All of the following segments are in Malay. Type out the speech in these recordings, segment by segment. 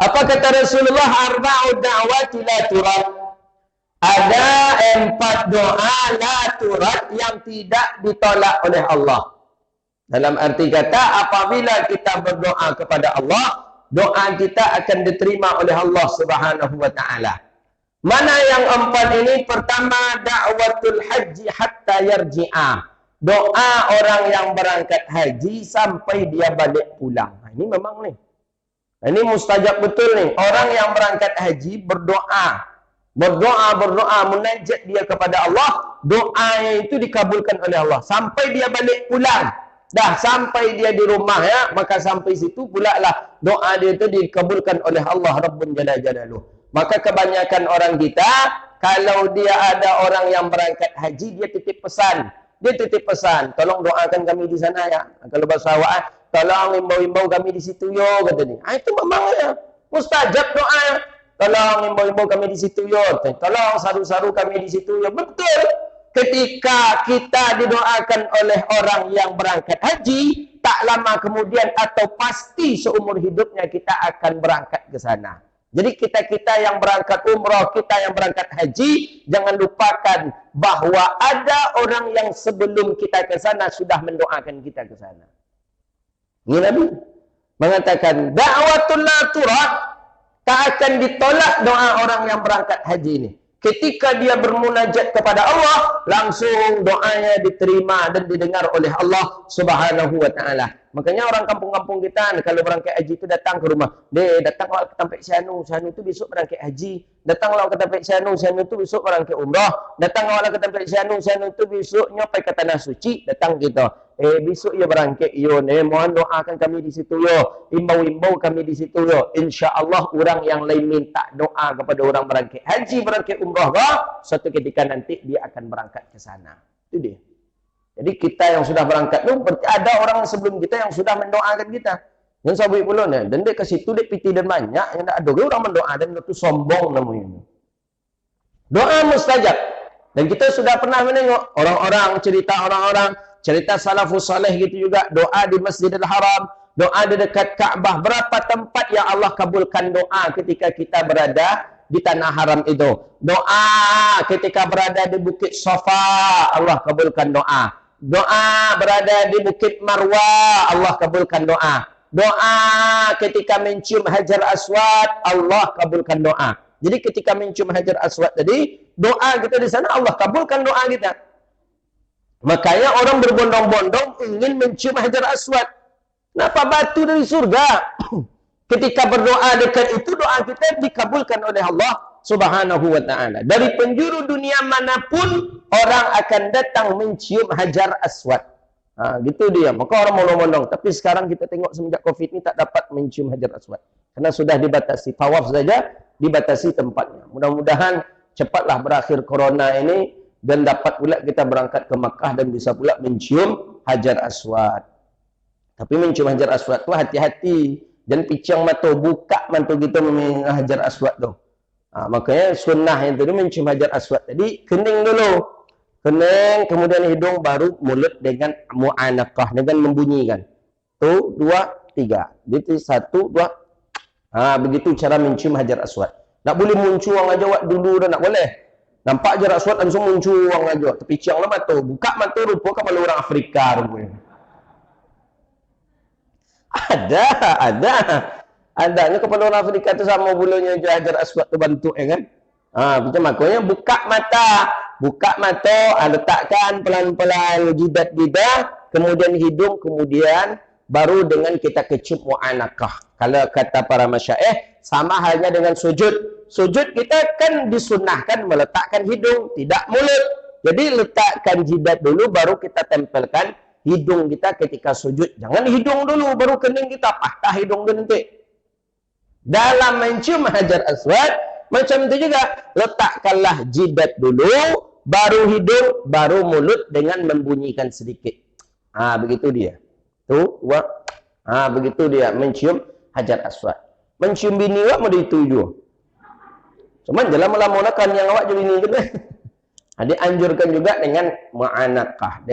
Apa kata Rasulullah? Arba'u da'wati la turad. Ada 4 doa la turad yang tidak ditolak oleh Allah. Dalam arti kata, apabila kita berdoa kepada Allah, doa kita akan diterima oleh Allah Subhanahu wa taala. Mana yang 4 ini? Pertama, da'watul haji hatta yarji'a. Doa orang yang berangkat haji sampai dia balik pulang. Ini memang nih. Ini mustajab betul nih. Orang yang berangkat haji berdoa, munajat dia kepada Allah, doanya itu dikabulkan oleh Allah sampai dia balik pulang. Dah sampai dia di rumah ya, maka sampai situ pula lah doa dia itu dikabulkan oleh Allah Rabbun Jalla Jalaluh. Maka kebanyakan orang kita, kalau dia ada orang yang berangkat haji, dia titip pesan. Dia titip pesan, tolong doakan kami di sana ya. Kalau bahasa awak, tolong imbau-imbau kami di situ yo, kata dia. Itu memang ya, mustajab doa. Tolong imbau-imbau kami di situ yo. Tolong saru-saru kami di situ yo. Betul. Ketika kita didoakan oleh orang yang berangkat haji, tak lama kemudian atau pasti seumur hidupnya kita akan berangkat ke sana. Jadi kita yang berangkat umrah, kita yang berangkat haji, jangan lupakan bahwa ada orang yang sebelum kita ke sana sudah mendoakan kita ke sana. Ini Nabi mengatakan, da'watul la turad, tak akan ditolak doa orang yang berangkat haji ini. Ketika dia bermunajat kepada Allah, langsung doanya diterima dan didengar oleh Allah Subhanahu wa taala. Makanya orang kampung-kampung kita kalau berangkat haji itu datang ke rumah. Datanglah ke tempat Sianu itu besok berangkat haji. Datanglah ke tempat Sianu itu besok berangkat umrah. Datanglah ke tempat Sianu itu besok nyampai ke tanah suci. Datang kita. Besok ya berangkat yo. Mohon doakan kami di situ yo. Imbau-imbau kami di situ yo. Insya-Allah orang yang lain minta doa kepada orang berangkat haji, berangkat umrah, suatu ketika nanti dia akan berangkat ke sana. Itu dia. Jadi kita yang sudah berangkat tu, berarti ada orang sebelum kita yang sudah mendoakan kita. Yang sabui pula ni, dan dia ke situ dia piti dan banyak, yang tak ada orang mendoa dan itu sombong namanya. Doa mustajab. Dan kita sudah pernah menengok orang-orang, cerita salafus saleh gitu juga, doa di Masjidil Haram, doa di dekat Kaabah. Berapa tempat yang Allah kabulkan doa ketika kita berada di tanah haram itu. Doa ketika berada di Bukit Safa, Allah kabulkan doa. Doa berada di Bukit Marwah, Allah kabulkan doa. Doa ketika mencium Hajar Aswad, Allah kabulkan doa. Jadi ketika mencium Hajar Aswad tadi, doa kita di sana Allah kabulkan doa kita. Makanya orang berbondong-bondong ingin mencium Hajar Aswad. Kenapa batu dari surga? Ketika berdoa dekat itu, doa kita dikabulkan oleh Allah Subhanahu wa ta'ala. Dari penjuru dunia manapun, orang akan datang mencium Hajar Aswad. Gitu dia. Maka orang mondong-mondong. Tapi sekarang kita tengok semenjak Covid ini tak dapat mencium Hajar Aswad. Karena sudah dibatasi. Tawaf saja dibatasi tempatnya. Mudah-mudahan cepatlah berakhir corona ini dan dapat pula kita berangkat ke Makkah dan bisa pula mencium Hajar Aswad. Tapi mencium Hajar Aswad tu hati-hati. Jangan picang mata, buka mata kita memegang Hajar Aswad tu. Makanya sunnah yang tadi mencium Hajar Aswad tadi, kening dulu. Kening, kemudian hidung, baru mulut dengan mu'anaqah, dengan membunyikan. Tu, 2, 3. Jadi 1, 2. Begitu cara mencium Hajar Aswad. Tak boleh muncuang aja wak dulu dah, tak boleh. Nampak Hajar Aswad langsung muncuang aja. Terpicang lah mata. Buka mata rupa kepala orang Afrika rupanya. Adanya kepala orang Afrika tu sama bulunya Hajar Aswad tu bentuk ya kan. Macam makanya buka mata, letakkan pelan-pelan jidat-jidat, kemudian hidung, kemudian baru dengan kita kecup mu'anaqah. Kalau kata para masyaikh, sama halnya dengan sujud. Sujud kita kan disunnahkan meletakkan hidung, tidak mulut. Jadi letakkan jidat dulu, baru kita tempelkan hidung kita ketika sujud. Jangan hidung dulu, baru kening kita patah hidung dia nanti. Dalam mencium Hajar Aswad, macam itu juga. Letakkanlah jidat dulu, baru hidung, baru mulut dengan membunyikan sedikit. Begitu dia. Begitu dia mencium Hajar Aswad. Mencium bini awak mau dituju. Cuman jalan mula-mula kan yang awak jadi bini gitu. Dianjurkan juga dengan mu'anaqah,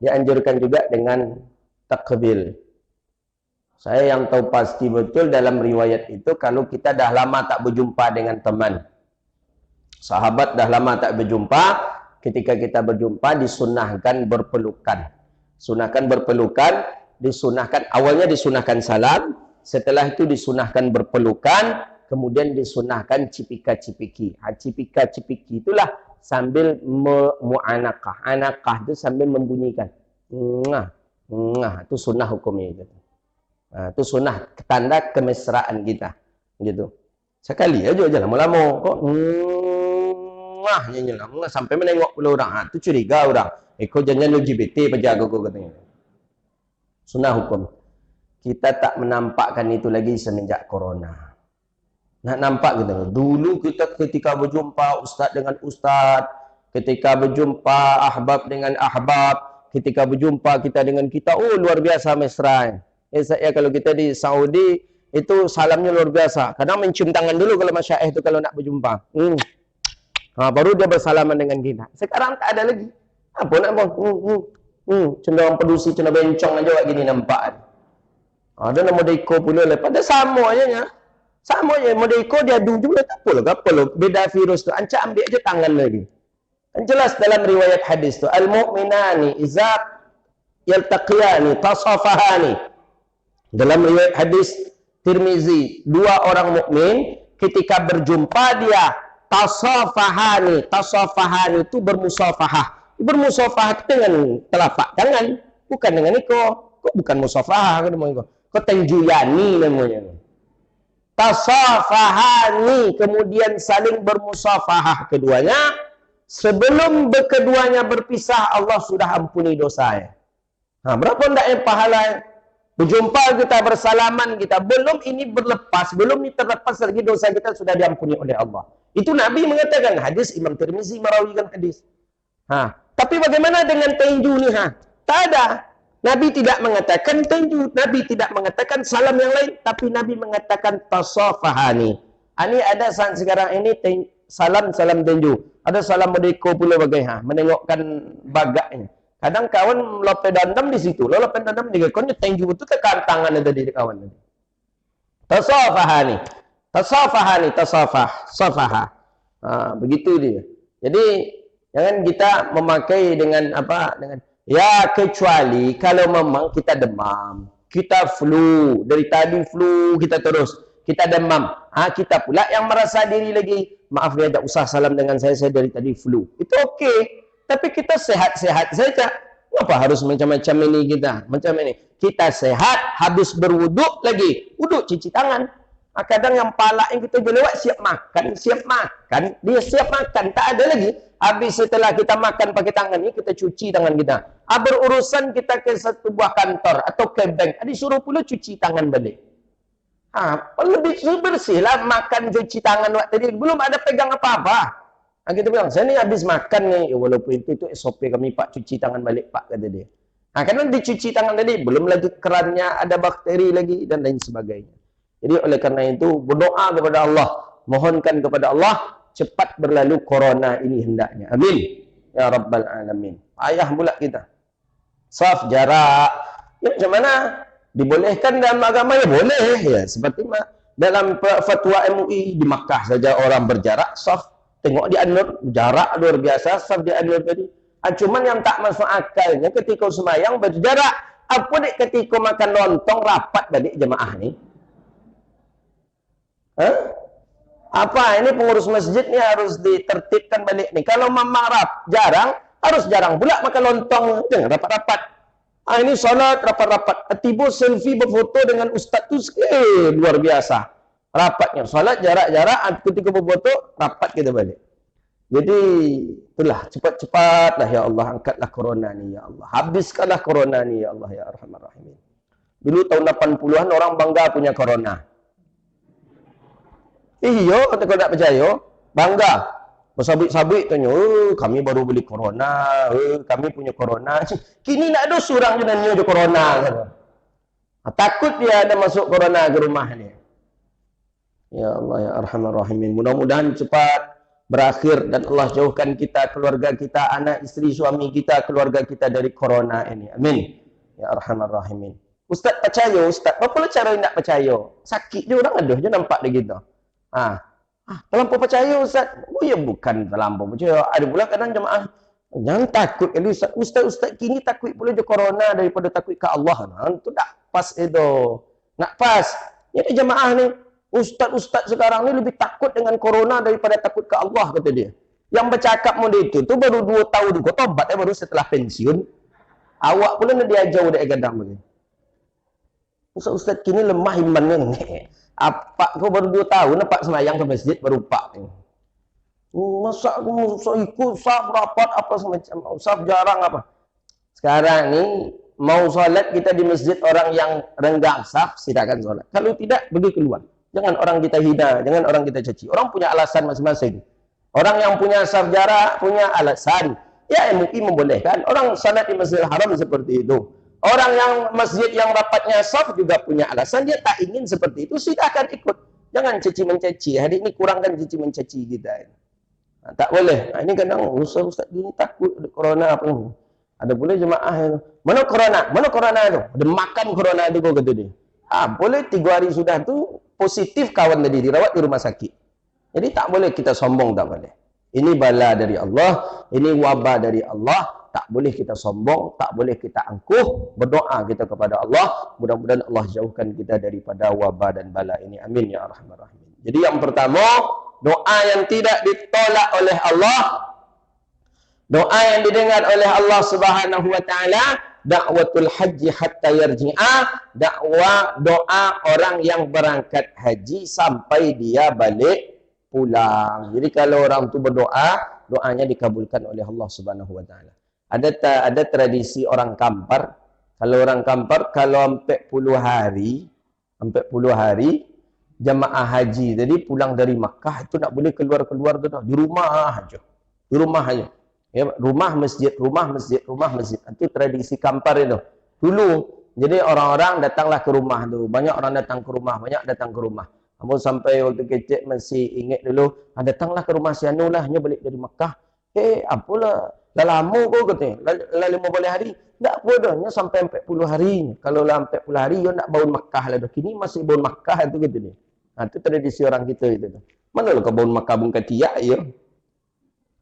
dianjurkan juga dengan takbil. Saya yang tahu pasti betul dalam riwayat itu, kalau kita dah lama tak berjumpa dengan teman, sahabat dah lama tak berjumpa, ketika kita berjumpa disunahkan berpelukan. Sunahkan berpelukan, disunahkan, awalnya disunahkan salam, setelah itu disunahkan berpelukan, kemudian disunahkan cipika-cipiki. Cipika-cipiki itulah sambil mu'anakah. Anakah itu sambil membunyikan. Itu sunnah hukumnya itu. Itu sunnah tanda kemesraan kita, gitu. Sekali aja lama-lama kok nyanyi sampai menengok pula orang. Itu curiga orang. Kau jangan LGBT penjaga kau katanya. Sunnah hukum. Kita tak menampakkan itu lagi semenjak corona. Nak nampak gitu. Dulu kita ketika berjumpa ustaz dengan ustaz, ketika berjumpa ahbab dengan ahbab, ketika berjumpa kita dengan kita, oh luar biasa mesra. Saya kalau kita di Saudi itu salamnya luar biasa. Kadang mencium tangan dulu kalau masyaikh itu kalau nak berjumpa. Baru dia bersalaman dengan kita. Sekarang tak ada lagi. Apa nak buat? Cenderung pedusi, cenderung bencong aja gini nampak. Ada nama Deiko pula lepas. Pada sama aja nya. Sama aja Deiko dia adu juga tak apa. Beda virus tu. Ancak ambil aja tangan lagi. Kan jelas dalam riwayat hadis tu, al-mu'minani iza yaltaqiyani tasafahani. Dalam riwayat hadis Tirmizi, dua orang mukmin ketika berjumpa dia tasafahani. Tasafahani itu bermusafahah. Bermusafahah dengan telapak tangan, bukan dengan iko. Kok bukan musafahah kan namanya? Kok tenjuyani namanya. Tasafahani, kemudian saling bermusafahah keduanya. Sebelum keduanya berpisah, Allah sudah ampuni dosanya. Berapa ndak yang pahala? Berjumpa kita, bersalaman kita, belum ini berlepas, belum ini terlepas lagi dosa kita sudah diampuni oleh Allah. Itu Nabi mengatakan, hadis Imam Tirmizi merawikan hadis. Tapi bagaimana dengan tinju ni? Tak ada. Nabi tidak mengatakan tinju, Nabi tidak mengatakan salam yang lain, tapi Nabi mengatakan tasafahani. Ini ada saat sekarang ini salam tinju. Ada salam Merdeka pula bagai menengokkan bagaknya. Kadang kawan lope dandam di situ. Lope dandam di kawannya tinju itu tekan tangan tadi di kawan tadi. Tasafahani. Tasafah. Begitu dia. Jadi jangan kita memakai dengan apa? Dengan ya, kecuali kalau memang kita demam, kita flu, dari tadi flu kita terus, kita demam. Kita pula yang merasa diri lagi, maaf ya tak usah salam dengan saya dari tadi flu. Itu okey. Tapi kita sehat-sehat saja. Kenapa harus macam-macam ini kita? Macam ini. Kita sehat, habis berwuduk lagi. Wuduk, cuci tangan. Kadang yang pala yang kita lewat siap makan. Dia siap makan. Tak ada lagi. Habis setelah kita makan pakai tangan ni, kita cuci tangan kita. Berurusan kita ke satu buah kantor atau ke bank. Disuruh pula cuci tangan balik. Lebih bersihlah makan cuci tangan waktu tadi. Belum ada pegang apa-apa. Kita bilang, saya ni habis makan ni. Walaupun itu SOP kami Pak, cuci tangan balik Pak, kata dia. Karena dicuci tangan tadi, belum lagi kerannya ada bakteri lagi dan lain sebagainya. Jadi oleh karena itu, berdoa kepada Allah. Mohonkan kepada Allah, cepat berlalu corona ini hendaknya. Amin. Ya Rabbal Alamin. Ayah pula kita. Saf, jarak. Ya macam mana? Dibolehkan dalam agama ya boleh. Ya, seperti dalam fatwa MUI di Makkah saja orang berjarak, saf. Tengok di An-Nur, jarak luar biasa, saf di An-Nur tadi. Cuman yang tak masuk akalnya ketika semayang berjarak. Apa dek ketika makan lontong rapat balik jemaah ni? Apa ini pengurus masjid ni harus ditertibkan balik ni. Kalau memarap jarang, harus jarang pula makan lontong. Jangan rapat-rapat. Ini solat rapat-rapat. Tiba selfie berfoto dengan ustaz tu, luar biasa. Rapatnya, salat jarak-jarak, ketika berfoto, rapat kita balik. Jadi, itulah, cepat-cepatlah ya Allah, angkatlah corona ni ya Allah. Habiskanlah corona ni ya Allah ya Arhamar Rahimin. Dulu tahun 80-an orang bangga punya corona. Iya, kata kau tak percaya, bangga. Bersabit-sabit tanya, kami baru beli corona, kami punya corona. Kini nak ada surang je nanya je corona. Takut dia ada masuk corona ke rumah ni. Ya Allah ya Arhamar Rahimin. Mudah-mudahan cepat berakhir dan Allah jauhkan kita, keluarga kita, anak, isteri, suami kita, keluarga kita dari corona ini. Amin. Ya Arhamar Rahimin. Ustaz percaya, Ustaz. Apa cara nak percaya? Sakit je orang ada je nampak dia gitu. Terlampau percaya Ustaz. Oh ya bukan terlampau percaya. Ada pula kadang jemaah jangan takut kali Ustaz kini takut pula je corona daripada takut ke Allah. Itu tak pas itu. Nak pas. Jadi jemaah ni, ustaz sekarang ni lebih takut dengan corona daripada takut ke Allah kata dia. Yang bercakap model itu tu baru 2 tahun kau tobat baru setelah pensiun. Awak pula nak diajar dari gadang begini. Ustaz kini lemah imannya ni. Apa kau baru 2 tahun nampak semayang ke masjid baru pak ni. Masa ikut saf rapat apa semacam saf jarang apa. Sekarang ni mau solat kita di masjid orang yang renggang saf silakan solat. Kalau tidak pergi keluar. Jangan orang kita hina, jangan orang kita caci. Orang punya alasan masing-masing. Orang yang punya saf jarak punya alasan. Ya MUI membolehkan orang salat di Masjidil Haram seperti itu. Orang yang masjid yang rapatnya saf juga punya alasan dia tak ingin seperti itu, silakan ikut. Jangan caci mencaci. Hari ini kurangkan caci mencaci kita. Tak boleh. Ini kadang ustaz ini takut corona apa ni. Ada pula jemaah yang mana corona tu? Ada makan corona tu kata dia. Boleh 3 hari sudah tu positif kawan tadi dirawat di rumah sakit. Jadi tak boleh kita sombong, tak boleh. Ini bala dari Allah, ini wabah dari Allah, tak boleh kita sombong, tak boleh kita angkuh, berdoa kita kepada Allah, mudah-mudahan Allah jauhkan kita daripada wabah dan bala ini. Amin ya arhamar rahimin. Jadi yang pertama, doa yang tidak ditolak oleh Allah, doa yang didengar oleh Allah Subhanahu wa taala, dakwatul haji hatta yarji'a, doa orang yang berangkat haji sampai dia balik pulang. Jadi kalau orang tu berdoa, doanya dikabulkan oleh Allah Subhanahu wa taala. Ada tradisi orang Kampar, kalau orang Kampar kalau 40 hari jemaah haji jadi pulang dari Makkah itu tak boleh keluar-keluar tu dah, di rumah aja. Di rumah aja. Ya, rumah masjid. Itu tradisi Kampar itu. Dulu jadi orang-orang datanglah ke rumah tu. Banyak orang datang ke rumah, Namun sampai waktu kecil masih ingat dulu, datanglah ke rumah si Anu lah, hanya balik dari Makkah. Apalah, dah lama kau kata, dah 50 hari. Tak apa dah, hanya sampai 40 hari. Kalau lah 40 hari, dia nak bangun Makkah lah dah. Kini masih bangun Makkah itu kata dia. Itu tradisi orang kita itu. Mana lah kau bangun Makkah bung ketiak ya.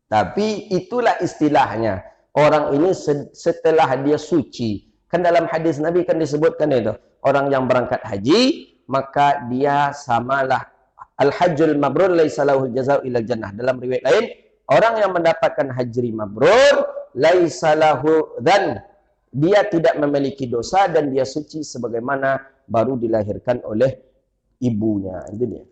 Tapi itulah istilahnya. Orang ini setelah dia suci. Kan dalam hadis Nabi kan disebutkan itu. Orang yang berangkat haji, maka dia samalah al-hajjul mabrur laisa lahul jazaa'u ilal jannah. Dalam riwayat lain, orang yang mendapatkan haji mabrur laisa lahu dzan, dia tidak memiliki dosa dan dia suci sebagaimana baru dilahirkan oleh ibunya. Itu dia.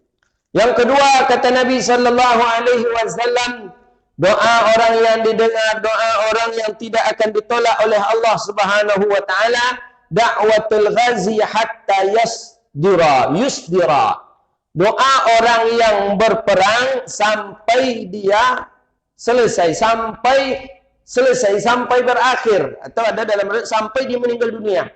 Yang kedua kata Nabi sallallahu alaihi wasallam, doa orang yang didengar, doa orang yang tidak akan ditolak oleh Allah Subhanahu wa taala, da'watul ghazi hatta yusdira. Doa orang yang berperang sampai dia selesai, sampai berakhir, atau ada dalam sampai dia meninggal dunia.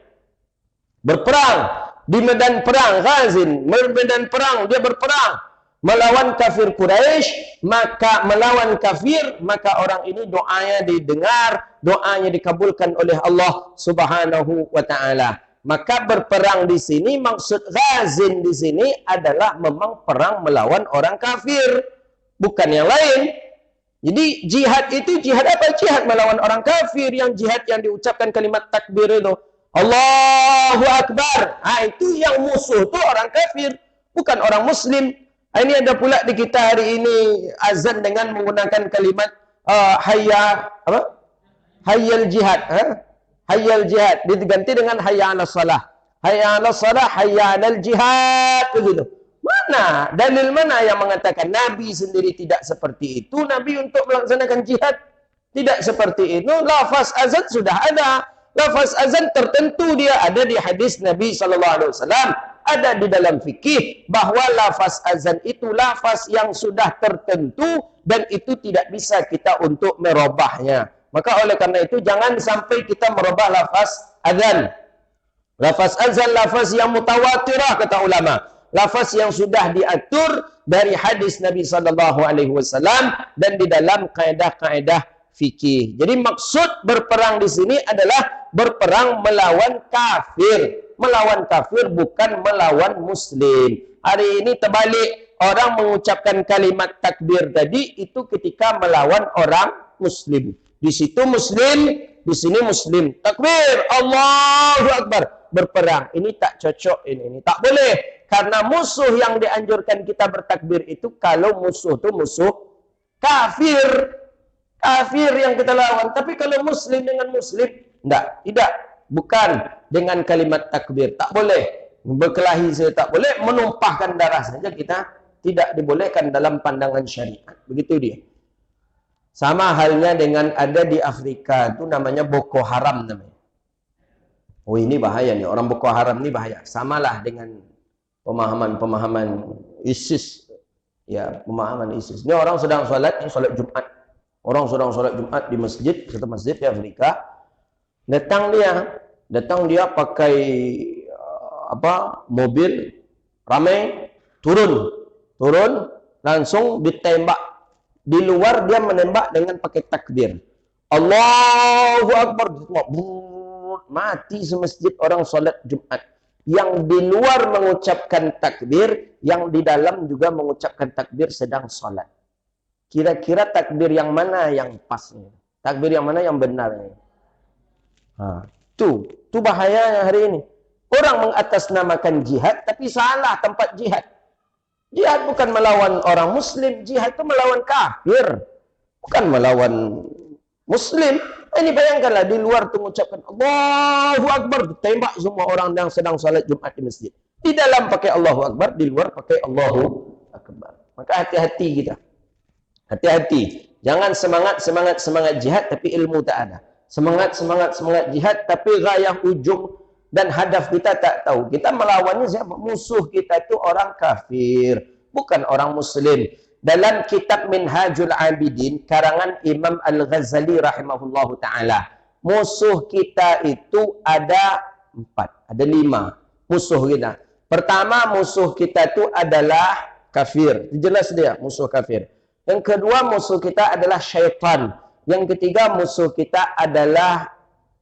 Berperang di medan perang, ghazin, medan perang, dia berperang melawan kafir Quraisy, maka melawan kafir, maka orang ini doanya didengar, doanya dikabulkan oleh Allah Subhanahu wa taala. Maka berperang di sini, maksud ghazin di sini adalah memang perang melawan orang kafir, bukan yang lain. Jadi jihad itu jihad apa? Jihad melawan orang kafir, yang jihad yang diucapkan kalimat takbir itu. Allahu Akbar. Itu yang musuh itu orang kafir, bukan orang muslim. Ini ada pula di kita hari ini azan dengan menggunakan kalimat hayyal jihad. Hayyal jihad diganti dengan hayya 'alas salah. Hayya 'alas salah, hayya 'alal jihad begitu. Mana dalil mana yang mengatakan Nabi sendiri tidak seperti itu? Nabi untuk melaksanakan jihad tidak seperti itu. Lafaz azan sudah ada. Lafaz azan tertentu dia ada di hadis Nabi sallallahu alaihi wasallam, ada di dalam fikih bahwa lafaz azan itu lafaz yang sudah tertentu dan itu tidak bisa kita untuk merubahnya. Maka oleh karena itu jangan sampai kita merubah lafaz azan. Lafaz azan lafaz yang mutawatirah kata ulama. Lafaz yang sudah diatur dari hadis Nabi sallallahu alaihi wasallam dan di dalam kaedah-kaedah fikih. Jadi maksud berperang di sini adalah berperang melawan kafir. Melawan kafir bukan melawan muslim. Hari ini terbalik, orang mengucapkan kalimat takbir tadi itu ketika melawan orang muslim. Di situ muslim, di sini muslim. Takbir, Allahu Akbar, berperang. Ini tak cocok, ini tak boleh. Karena musuh yang dianjurkan kita bertakbir itu kalau musuh itu musuh kafir. Kafir yang kita lawan. Tapi kalau muslim dengan muslim, tidak. Bukan dengan kalimat takbir. Tak boleh. Berkelahi saja tak boleh. Menumpahkan darah saja kita tidak dibolehkan dalam pandangan syariat. Begitu dia. Sama halnya dengan ada di Afrika. Itu namanya Boko Haram namanya. Oh ini bahaya nih. Orang Boko Haram ini bahaya. Samalah dengan pemahaman ISIS. Ya, pemahaman ISIS. Ini orang sedang sholat, ini sholat Jumat. Orang sedang sholat Jumat di masjid, satu masjid di Afrika. Datang dia pakai mobil ramai, turun langsung ditembak. Di luar dia menembak dengan pakai takbir. Allahu Akbar, mati semasjid orang sholat Jumat. Yang di luar mengucapkan takbir, yang di dalam juga mengucapkan takbir sedang sholat. Kira-kira takbir yang mana yang pasnya? Takbir yang mana yang benarnya? Itu bahayanya hari ini. Orang mengatasnamakan jihad, tapi salah tempat jihad. Jihad bukan melawan orang muslim, jihad itu melawan kafir. Bukan melawan muslim. Ini bayangkanlah, di luar itu mengucapkan Allahu Akbar, tembak semua orang yang sedang salat Jumat di masjid. Di dalam pakai Allahu Akbar, di luar pakai Allahu Akbar. Maka hati-hati kita. Hati-hati. Jangan semangat jihad tapi ilmu tak ada. Semangat jihad tapi gayah ujung dan hadaf kita tak tahu. Kita melawannya siapa? Musuh kita itu orang kafir, bukan orang muslim. Dalam kitab Minhajul Abidin karangan Imam Al-Ghazali rahimahullahu taala, musuh kita itu ada 4, ada 5 musuh kita. Pertama, musuh kita itu adalah kafir. Jelas dia musuh kafir. Yang kedua, musuh kita adalah syaitan. Yang ketiga, musuh kita adalah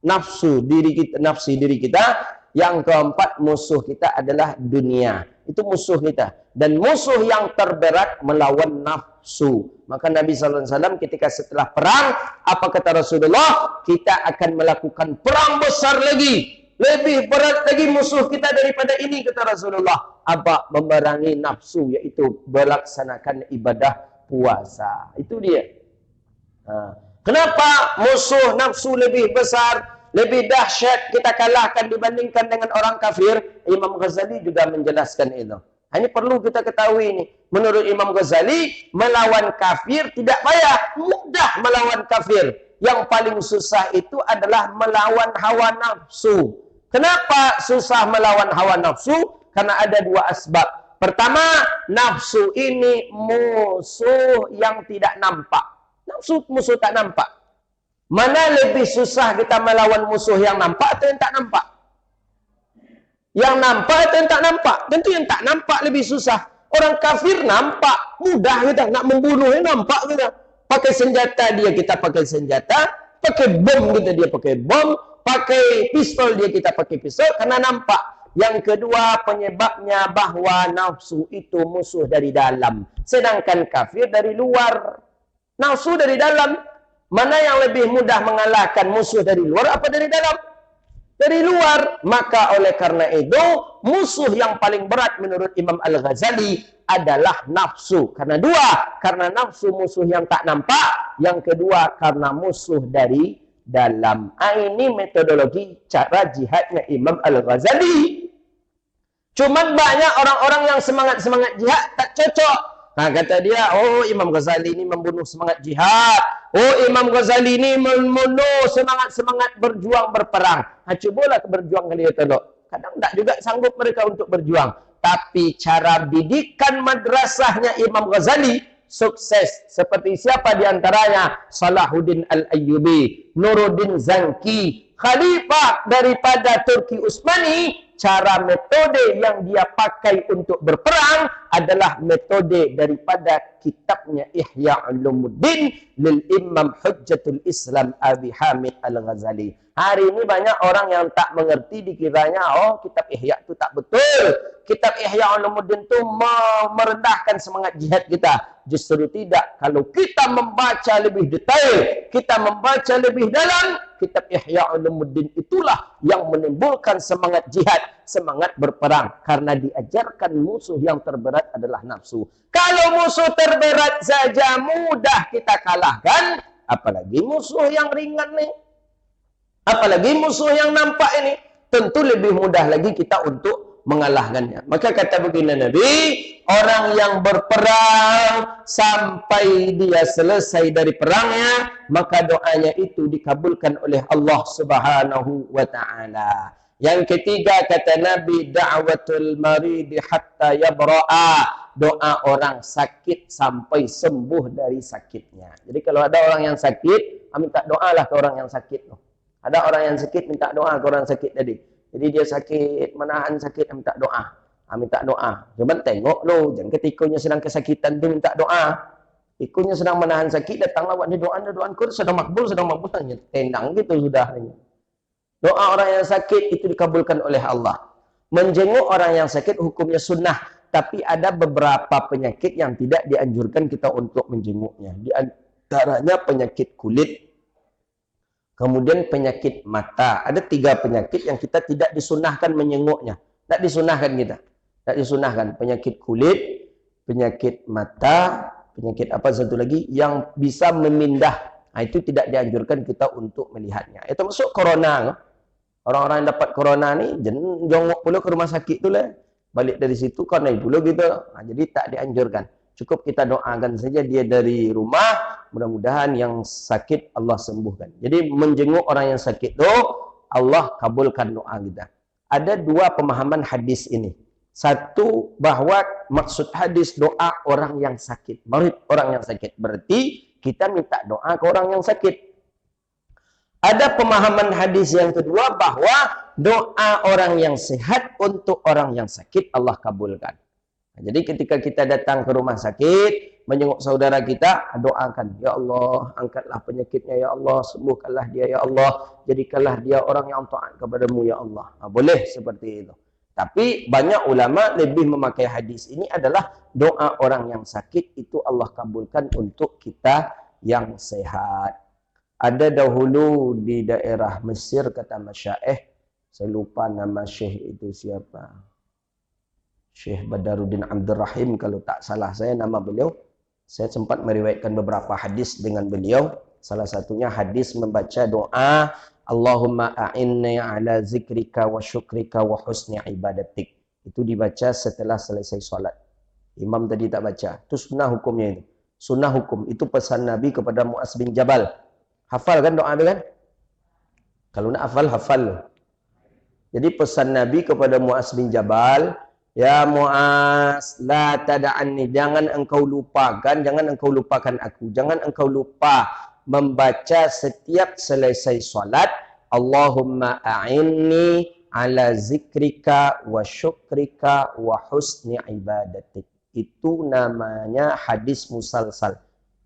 nafsu diri kita. Yang keempat, musuh kita adalah dunia. Itu musuh kita. Dan musuh yang terberat melawan nafsu. Maka Nabi SAW ketika setelah perang, apa kata Rasulullah? Kita akan melakukan perang besar lagi. Lebih berat lagi musuh kita daripada ini, kata Rasulullah. Apa? Memerangi nafsu, yaitu melaksanakan ibadah puasa. Itu dia. Kenapa musuh nafsu lebih besar, lebih dahsyat kita kalahkan dibandingkan dengan orang kafir? Imam Ghazali juga menjelaskan itu. Hanya perlu kita ketahui ini. Menurut Imam Ghazali, melawan kafir tidak payah, mudah melawan kafir. Yang paling susah itu adalah melawan hawa nafsu. Kenapa susah melawan hawa nafsu? Karena ada 2 asbab. Pertama, nafsu ini musuh yang tidak nampak. Nafsu musuh tak nampak. Mana lebih susah kita melawan musuh yang nampak atau yang tak nampak? Yang nampak atau yang tak nampak? Tentu yang tak nampak lebih susah. Orang kafir nampak, mudah kita nak membunuhnya, nampak kita. Pakai senjata dia, kita pakai senjata. Pakai bom kita, dia pakai bom. Pakai pistol dia, kita pakai pistol. Karena nampak. Yang kedua, penyebabnya bahwa nafsu itu musuh dari dalam. Sedangkan kafir dari luar. Nafsu dari dalam. Mana yang lebih mudah mengalahkan musuh dari luar apa dari dalam? Dari luar. Maka oleh karena itu, musuh yang paling berat menurut Imam Al-Ghazali adalah nafsu. Karena 2. Karena nafsu musuh yang tak nampak. Yang kedua, karena musuh dari dalam. Ini metodologi cara jihadnya Imam Al-Ghazali. Cuman banyak orang-orang yang semangat jihad tak cocok. Nah, kata dia, oh Imam Ghazali ini membunuh semangat jihad. Oh Imam Ghazali ini membunuh semangat berjuang berperang. Cobalah berjuang kali ya tolok. Kadang tak juga sanggup mereka untuk berjuang. Tapi cara didikan madrasahnya Imam Ghazali sukses. Seperti siapa di antaranya? Salahuddin Al-Ayyubi, Nuruddin Zanki, khalifah daripada Turki Utsmani, cara metode yang dia pakai untuk berperang adalah metode daripada kitabnya Ihya Ulumuddin lil Imam Hujjatul Islam Abi Hamid Al-Ghazali. Hari ini banyak orang yang tak mengerti, dikiranya kitab Ihya itu tak betul. Kitab Ihya Ulumuddin itu merendahkan semangat jihad kita. Justru tidak. Kalau kita membaca lebih detail, kita membaca lebih dalam, kitab Ihya Ulumuddin itulah yang menimbulkan semangat jihad, semangat berperang. Karena diajarkan musuh yang terberat adalah nafsu. Kalau musuh terberat saja mudah kita kalahkan, apalagi musuh yang ringan nih. Apalagi musuh yang nampak ini, tentu lebih mudah lagi kita untuk mengalahkannya. Maka kata begini Nabi, orang yang berperang sampai dia selesai dari perangnya, maka doanya itu dikabulkan oleh Allah Subhanahu wa taala. Yang ketiga kata Nabi, da'watul maridi hatta yabra'a, doa orang sakit sampai sembuh dari sakitnya. Jadi kalau ada orang yang sakit, minta doalah ke orang yang sakit. Ada orang yang sakit, minta doa ke orang sakit tadi. Jadi dia sakit, menahan sakit, minta doa. Minta doa. Cuma tengok lo, jangan ketikanya sedang kesakitan tu minta doa. Ikunya sedang menahan sakit, datanglah buat dia doa kur sedang makbul, tendang gitu sudah. Doa orang yang sakit itu dikabulkan oleh Allah. Menjenguk orang yang sakit hukumnya sunnah. Tapi ada beberapa penyakit yang tidak dianjurkan kita untuk menjenguknya. Di antaranya penyakit kulit, kemudian penyakit mata. Ada 3 penyakit yang kita tidak disunahkan menyenguknya. Tak disunahkan kita. Tak disunahkan. Penyakit kulit, penyakit mata, penyakit apa satu lagi yang bisa memindah. Itu tidak dianjurkan kita untuk melihatnya. Itu masuk corona. Orang-orang yang dapat corona ni, jongok pula ke rumah sakit tu lah. Balik dari situ, corona pula gitu. Jadi tak dianjurkan. Cukup kita doakan saja dia dari rumah, mudah-mudahan yang sakit Allah sembuhkan. Jadi menjenguk orang yang sakit itu, Allah kabulkan doa kita. Ada 2 pemahaman hadis ini. Satu, bahwa maksud hadis doa orang yang sakit. Marid orang yang sakit. Berarti kita minta doa ke orang yang sakit. Ada pemahaman hadis yang kedua, bahwa doa orang yang sehat untuk orang yang sakit Allah kabulkan. Jadi ketika kita datang ke rumah sakit, menjenguk saudara kita, doakan, ya Allah, angkatlah penyakitnya, ya Allah, sembuhkanlah dia, ya Allah, jadikanlah dia orang yang taat kepadamu, ya Allah. Boleh seperti itu. Tapi banyak ulama lebih memakai hadis ini adalah doa orang yang sakit itu Allah kabulkan untuk kita yang sehat. Ada dahulu di daerah Mesir, kata masyaikh, saya lupa nama syekh itu siapa. Syekh Badaruddin Abdul Rahim kalau tak salah saya nama beliau. Saya sempat meriwayatkan beberapa hadis dengan beliau. Salah satunya hadis membaca doa Allahumma a'inni ala zikrika wa syukrika wa husni ibadatik. Itu dibaca setelah selesai salat. Imam tadi tak baca. Itu sunnah hukumnya itu. Sunnah hukum. Itu pesan Nabi kepada Mu'az bin Jabal. Hafal kan doa itu kan? Kalau nak hafal, hafal. Jadi pesan Nabi kepada Mu'az bin Jabal, ya Mu'az, la tada'anni, jangan engkau lupakan aku, jangan engkau lupa membaca setiap selesai salat, Allahumma a'inni ala zikrika wa syukrika wa husni ibadatik. Itu namanya hadis musalsal.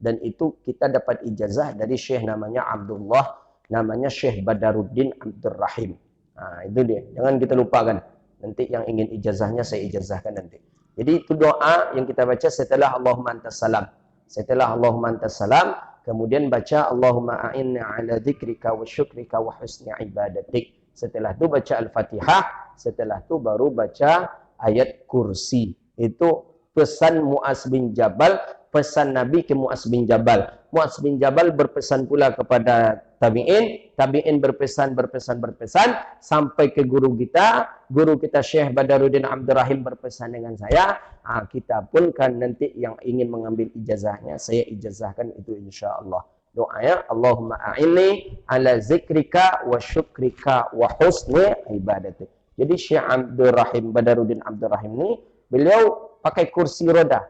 Dan itu kita dapat ijazah dari syekh namanya Abdullah, namanya Syekh Badaruddin Abdul Rahim. Itu dia, jangan kita lupakan. Nanti yang ingin ijazahnya saya ijazahkan nanti. Jadi itu doa yang kita baca setelah Allahumma antas salam. Setelah Allahumma antas salam, kemudian baca Allahumma a'inna ala dzikrika wa syukrika wa husni ibadatik. Setelah itu baca Al-Fatihah, setelah itu baru baca ayat kursi. Itu pesan Mu'az bin Jabal, pesan Nabi ke Mu'az bin Jabal. Mu'az bin Jabal berpesan pula kepada tabi'in, tabi'in berpesan sampai ke guru kita Syekh Badaruddin Abdul Rahim berpesan dengan saya. Kita pun kan nanti yang ingin mengambil ijazahnya, saya ijazahkan itu insyaAllah. Doanya Allahumma a'inni ala zikrika wa syukrika wa husni ibadatik. Jadi Syekh Abdul Rahim, Badaruddin Abdul Rahim ini, beliau pakai kursi roda.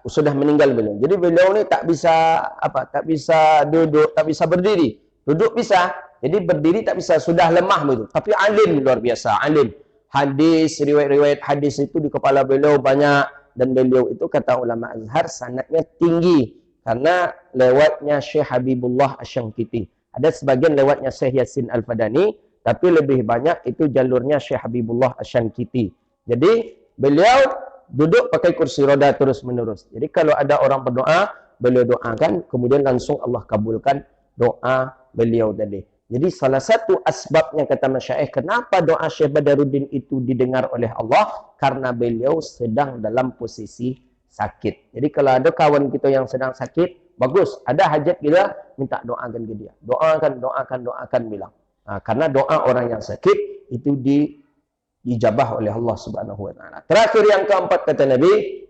Sudah meninggal beliau. Jadi beliau ni tak bisa duduk, tak bisa berdiri. Duduk bisa, Jadi berdiri tak bisa, sudah lemah begitu. Tapi alim luar biasa, alim. Hadis, riwayat-riwayat hadis itu di kepala beliau banyak. Dan beliau itu kata ulama Azhar sanadnya tinggi. Karena lewatnya Syekh Habibullah Asy-Syankiti. Ada sebagian lewatnya Syekh Yasin Al-Fadani. Tapi lebih banyak itu jalurnya Syekh Habibullah Asy-Syankiti. Jadi beliau duduk pakai kursi roda terus-menerus. Jadi kalau ada orang berdoa, beliau doakan. Kemudian langsung Allah kabulkan doa beliau tadi. Jadi salah satu asbabnya kata Masyaikh, kenapa doa Syekh Badaruddin itu didengar oleh Allah? Karena beliau sedang dalam posisi sakit. Jadi kalau ada kawan kita yang sedang sakit, bagus. Ada hajat kita, minta doakan ke dia. Doakan bilang. Nah, karena doa orang yang sakit itu dijabah oleh Allah Subhanahu wa taala. Terakhir yang keempat kata Nabi,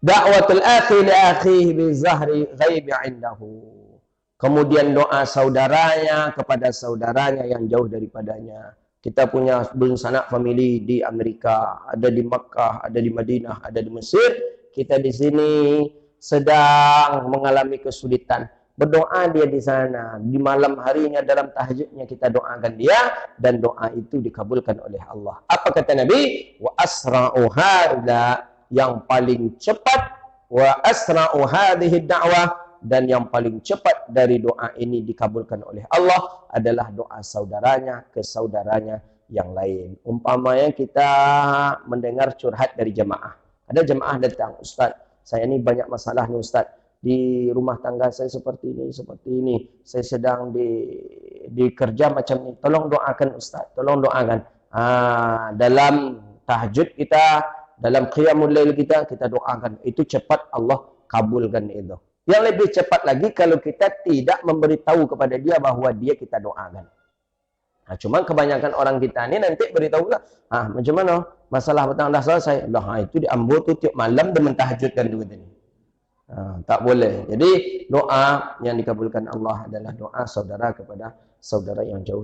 da'watul akhi li akhihi bi zahri ghaibi 'indahu. Kemudian doa saudaranya kepada saudaranya yang jauh daripadanya. Kita punya sanak family di Amerika, ada di Makkah, ada di Madinah, ada di Mesir. Kita di sini sedang mengalami kesulitan. Berdoa dia di sana. Di malam harinya dalam tahajudnya kita doakan dia. Dan doa itu dikabulkan oleh Allah. Apa kata Nabi? Wa asra'u hadha, yang paling cepat. Wa asra'u hadhihi da'wah, dan yang paling cepat dari doa ini dikabulkan oleh Allah adalah doa saudaranya ke saudaranya yang lain. Umpamanya kita mendengar curhat dari jemaah. Ada jemaah datang, Ustaz, saya ini banyak masalah nih Ustaz. Di rumah tangga saya seperti ini. Saya sedang di kerja macam ini. Tolong doakan Ustaz, tolong doakan. Dalam tahajud kita, dalam qiyamul lail kita doakan. Itu cepat Allah kabulkan itu. Yang lebih cepat lagi kalau kita tidak memberitahu kepada dia bahawa dia kita doakan. Nah, cuma kebanyakan orang kita ni nanti beritahu pula, macam mana? Masalah petang dah selesai. Itu diambil tu tiap malam dia mentahajudkan tu kata ni. Tak boleh. Jadi doa yang dikabulkan Allah adalah doa saudara kepada saudara yang jauh.